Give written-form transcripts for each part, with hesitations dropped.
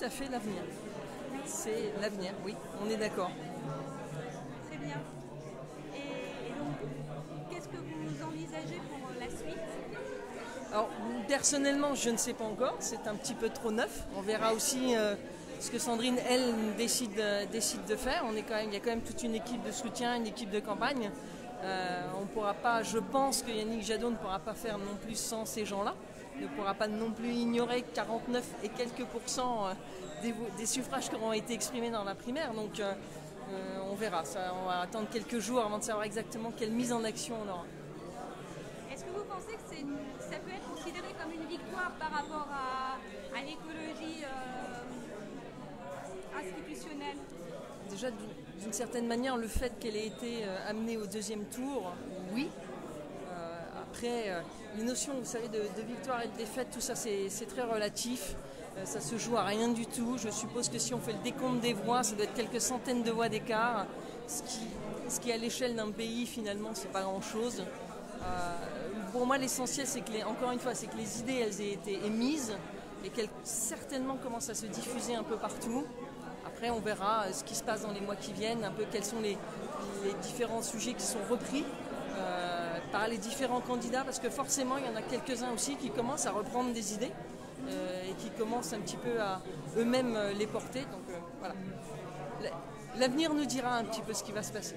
à fait l'avenir. C'est l'avenir, oui, on est d'accord. Très bien. Et donc, qu'est-ce que vous envisagez pour la suite? Alors, personnellement, je ne sais pas encore, c'est un petit peu trop neuf. On verra aussi ce que Sandrine, elle, décide de faire. Il y a quand même toute une équipe de soutien, une équipe de campagne. On ne pourra pas, je pense que Yannick Jadot ne pourra pas faire non plus sans ces gens-là. Ne pourra pas non plus ignorer 49 et quelques pourcents des suffrages qui auront été exprimés dans la primaire. Donc on verra. On va attendre quelques jours avant de savoir exactement quelle mise en action on aura. Est-ce que vous pensez que ça peut être considéré comme une victoire par rapport à l'écologie institutionnelle? Déjà, d'une certaine manière, le fait qu'elle ait été amenée au deuxième tour, oui. Après, les notions, vous savez, de victoire et de défaite, tout ça, c'est très relatif. Ça se joue à rien du tout. Je suppose que si on fait le décompte des voix, ça doit être quelques centaines de voix d'écart. Ce qui à l'échelle d'un pays, finalement, c'est pas grand-chose. Pour moi, l'essentiel, c'est que, encore une fois, c'est que les idées, elles aient été émises et qu'elles certainement commencent à se diffuser un peu partout. Après, on verra ce qui se passe dans les mois qui viennent, un peu quels sont les différents sujets qui sont repris par les différents candidats, parce que forcément, il y en a quelques-uns aussi qui commencent à reprendre des idées et qui commencent un petit peu à eux-mêmes les porter. Donc voilà. L'avenir nous dira un petit peu ce qui va se passer.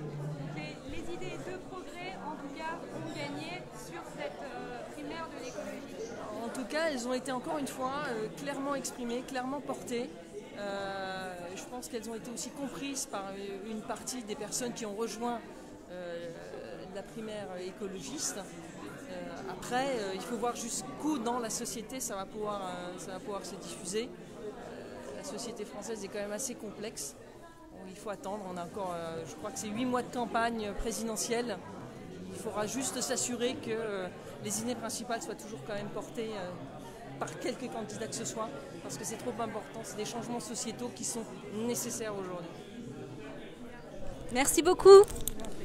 Les idées de progrès, en tout cas, ont gagné sur cette primaire de l'écologie. En tout cas, elles ont été encore une fois clairement exprimées, clairement portées. Je pense qu'elles ont été aussi comprises par une partie des personnes qui ont rejoint la primaire écologiste. Après, il faut voir jusqu'où dans la société ça va pouvoir se diffuser. La société française est quand même assez complexe. Bon, il faut attendre. On a encore, je crois que c'est 8 mois de campagne présidentielle. Il faudra juste s'assurer que les idées principales soient toujours quand même portées par quelques candidats que ce soit, parce que c'est trop important. C'est des changements sociétaux qui sont nécessaires aujourd'hui. Merci beaucoup. Merci.